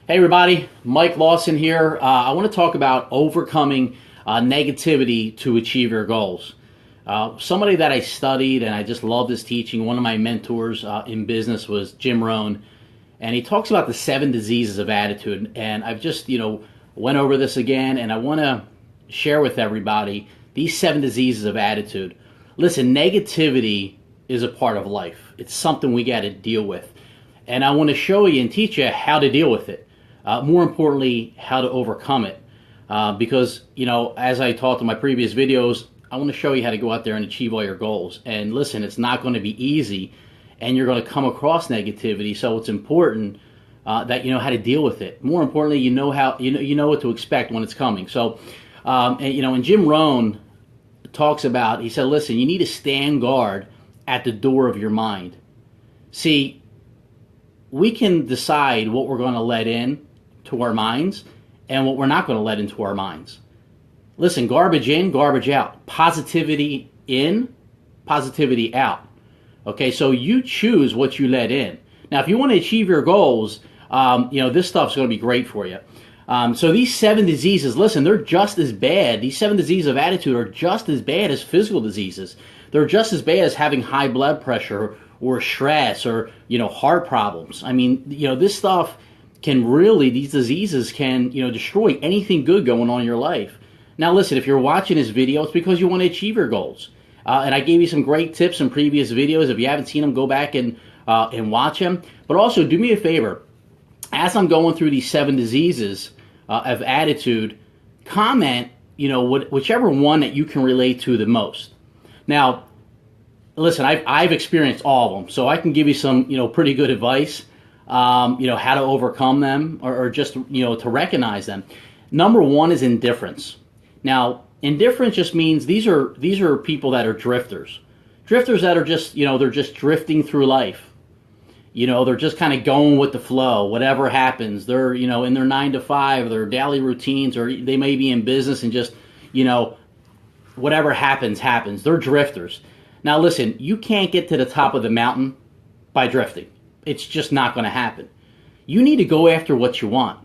Hey everybody, Mike Lawson here. I want to talk about overcoming negativity to achieve your goals. Somebody that I studied and I just love his teaching, one of my mentors in business was Jim Rohn, and he talks about the 7 diseases of attitude. And I've just, went over this again, and I want to share with everybody these 7 diseases of attitude. Listen, negativity is a part of life. It's something we got to deal with. And I want to show you and teach you how to deal with it. More importantly, how to overcome it. Because, as I talked in my previous videos, I want to show you how to go out there and achieve all your goals. And listen, it's not going to be easy, and you're going to come across negativity. So it's important that you know how to deal with it. More importantly, you know what to expect when it's coming. So, and Jim Rohn talks about, he said, listen, you need to stand guard at the door of your mind. See, we can decide what we're going to let in to our minds and what we're not going to let into our minds. Listen, garbage in, garbage out. Positivity in, positivity out. Okay, so you choose what you let in. Now, if you want to achieve your goals, this stuff's going to be great for you. So these 7 diseases, listen, they're just as bad. These 7 diseases of attitude are just as bad as physical diseases. They're just as bad as having high blood pressure or stress or, heart problems. I mean, this stuff can really, these diseases can, destroy anything good going on in your life. Now, listen, if you're watching this video, it's because you want to achieve your goals. And I gave you some great tips in previous videos. If you haven't seen them, go back and watch them. But also, do me a favor. As I'm going through these 7 diseases of attitude, comment, whichever one that you can relate to the most. Now, listen, I've experienced all of them, so I can give you some, pretty good advice, how to overcome them or just, to recognize them. Number 1 is indifference. Now, indifference just means these are people that are drifters. Drifters that are just, they're just drifting through life. They're just kind of going with the flow. Whatever happens, they're, in their 9 to 5, their daily routines, or they may be in business and just, whatever happens, happens. They're drifters. Now, listen, you can't get to the top of the mountain by drifting. It's just not going to happen. You need to go after what you want.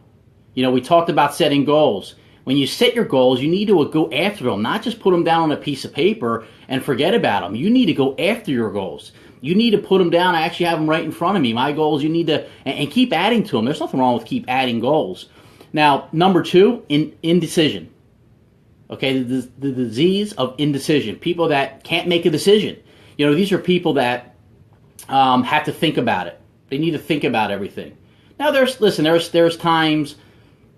We talked about setting goals. When you set your goals, you need to go after them, not just put them down on a piece of paper and forget about them. You need to go after your goals. You need to put them down. I actually have them right in front of me. My goals, you need to, and keep adding to them. There's nothing wrong with keep adding goals. Now, number 2, indecision. Okay, the disease of indecision. People that can't make a decision. These are people that have to think about it. They need to think about everything. Now, there's times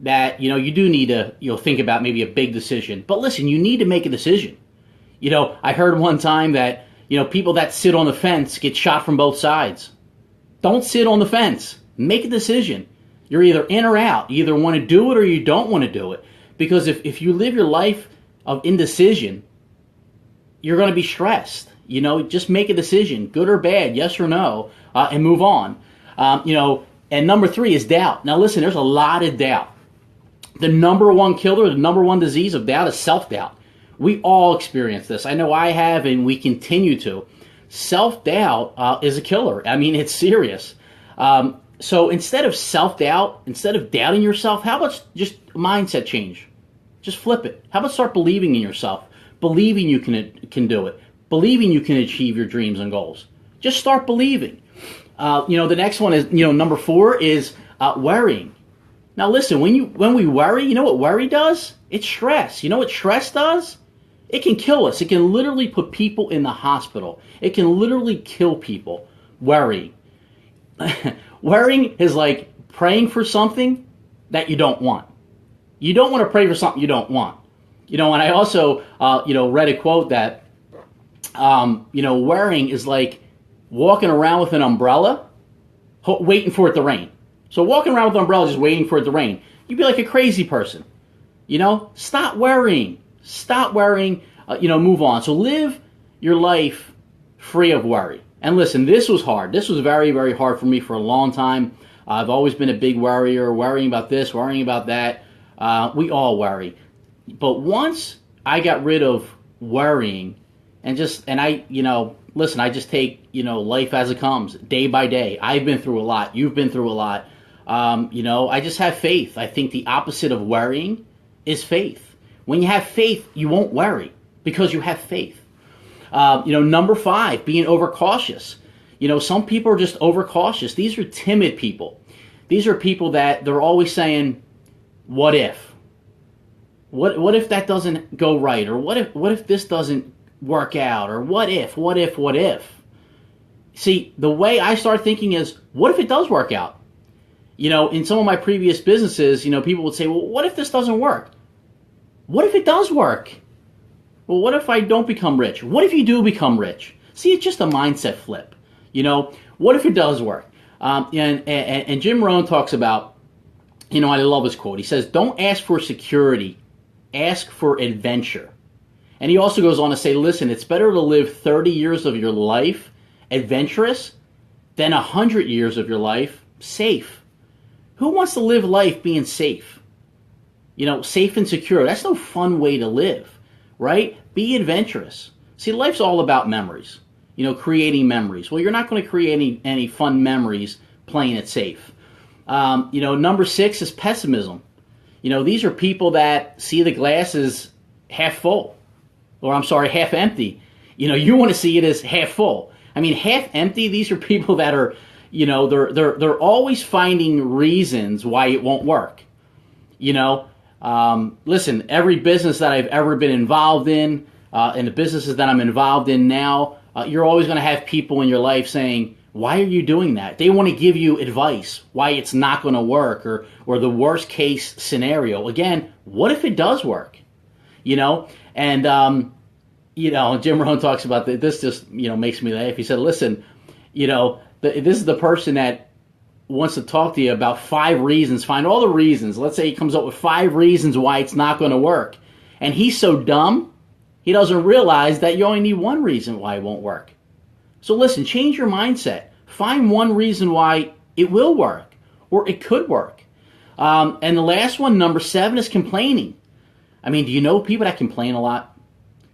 that, you do need to, think about maybe a big decision. But listen, you need to make a decision. I heard one time that, people that sit on the fence get shot from both sides. Don't sit on the fence. Make a decision. You're either in or out. You either want to do it or you don't want to do it. Because if you live your life of indecision, you're going to be stressed. Just make a decision, good or bad, yes or no, and move on. And number 3 is doubt. Now listen, there's a lot of doubt. The number 1 killer, the number 1 disease of doubt is self-doubt. We all experience this. I know I have, and we continue to. Self-doubt is a killer. I mean, it's serious. So instead of self-doubt, instead of doubting yourself, how about just mindset change? Just flip it. How about start believing in yourself? Believing you can do it. Believing you can achieve your dreams and goals. Just start believing. The next one is, number 4 is worrying. Now listen, when we worry, you know what worry does? It's stress. You know what stress does? It can kill us. It can literally put people in the hospital. It can literally kill people. Worrying. Worrying is like praying for something that you don't want. You don't want to pray for something you don't want. And I also, read a quote that, worrying is like walking around with an umbrella, waiting for it to rain. So walking around with an umbrella just waiting for it to rain, you'd be like a crazy person. Stop worrying. Stop worrying. Move on. So live your life free of worry. And listen, this was hard. This was very, very hard for me for a long time. I've always been a big worrier, worrying about this, worrying about that. We all worry. But once I got rid of worrying and I listen, I just take, life as it comes, day by day. I've been through a lot. You've been through a lot. I just have faith. I think the opposite of worrying is faith. When you have faith, you won't worry because you have faith. Number 5, being overcautious. Some people are just overcautious. These are timid people. These are people that they're always saying, what if? What if that doesn't go right? Or what if this doesn't work out? Or what if? See, the way I start thinking is, what if it does work out? In some of my previous businesses, people would say, well, what if this doesn't work? What if it does work? Well, what if I don't become rich? What if you do become rich? See, it's just a mindset flip. What if it does work? And Jim Rohn talks about, I love his quote. He says, don't ask for security, ask for adventure. And he also goes on to say, listen, it's better to live 30 years of your life adventurous than 100 years of your life safe. Who wants to live life being safe? Safe and secure. That's no fun way to live, right? Be adventurous. See, life's all about memories, creating memories. Well, you're not going to create any fun memories playing it safe. Number 6 is pessimism. These are people that see the glass as half full, or half empty. You want to see it as half full. Half empty, these are people that are, they're always finding reasons why it won't work. Listen, every business that I've ever been involved in, and the businesses that I'm involved in now, you're always going to have people in your life saying, why are you doing that? They want to give you advice, why it's not going to work, or the worst case scenario. Again, what if it does work? And, Jim Rohn talks about that. This just, makes me laugh. He said, listen, this is the person that wants to talk to you about 5 reasons, find all the reasons. Let's say he comes up with 5 reasons why it's not going to work. And he's so dumb, he doesn't realize that you only need 1 reason why it won't work. So listen, change your mindset. Find 1 reason why it will work, or it could work. And the last one, number 7, is complaining. Do you know people that complain a lot?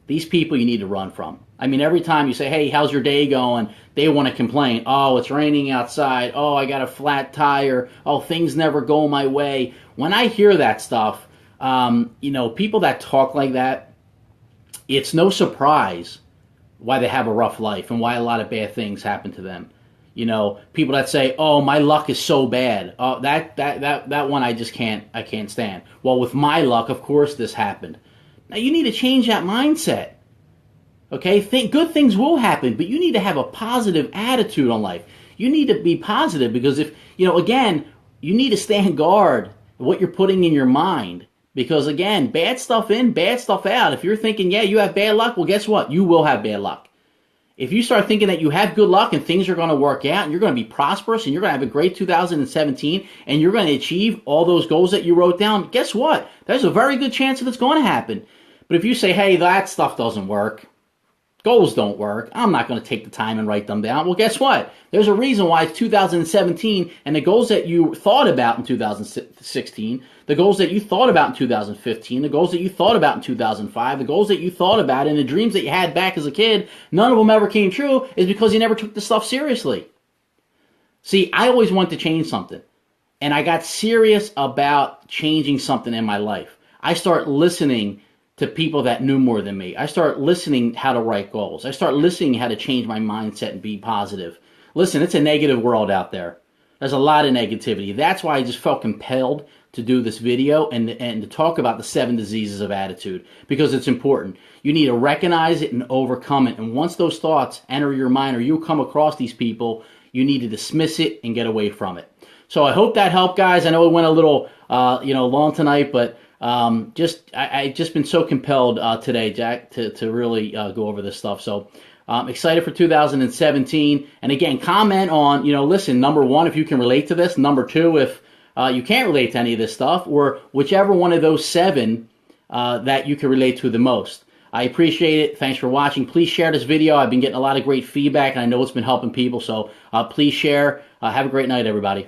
These people you need to run from. Every time you say, hey, how's your day going? They want to complain. Oh, it's raining outside. Oh, I got a flat tire. Oh, things never go my way. When I hear that stuff, people that talk like that, it's no surprise why they have a rough life and why a lot of bad things happen to them. People that say, oh, my luck is so bad. Oh, that one I can't stand. Well, with my luck, of course this happened. Now, you need to change that mindset. Okay? Good things will happen, but you need to have a positive attitude on life. You need to be positive because if, again, you need to stand guard what you're putting in your mind. Because, again, bad stuff in, bad stuff out. If you're thinking, yeah, you have bad luck, well, guess what? You will have bad luck. If you start thinking that you have good luck and things are going to work out and you're going to be prosperous and you're going to have a great 2017 and you're going to achieve all those goals that you wrote down, guess what? There's a very good chance that it's going to happen. But if you say, hey, that stuff doesn't work, goals don't work, I'm not going to take the time and write them down. Well, guess what? There's a reason why it's 2017 and the goals that you thought about in 2016, the goals that you thought about in 2015, the goals that you thought about in 2005, the goals that you thought about and the dreams that you had back as a kid, none of them ever came true is because you never took the stuff seriously. See, I always wanted to change something. And I got serious about changing something in my life. I start listening to people that knew more than me. I start listening how to write goals. I start listening how to change my mindset and be positive. Listen, it's a negative world out there. There's a lot of negativity. That's why I just felt compelled to do this video and to talk about the 7 diseases of attitude because it's important. You need to recognize it and overcome it. And once those thoughts enter your mind or you come across these people, you need to dismiss it and get away from it. So I hope that helped, guys. I know it went a little long tonight, but I just been so compelled today, Jack, to really go over this stuff. So excited for 2017. And again, comment on, listen, number 1, if you can relate to this. Number 2, if you can't relate to any of this stuff, or whichever one of those 7 that you can relate to the most. I appreciate it. Thanks for watching. Please share this video. I've been getting a lot of great feedback, and I know it's been helping people. So please share. Have a great night, everybody.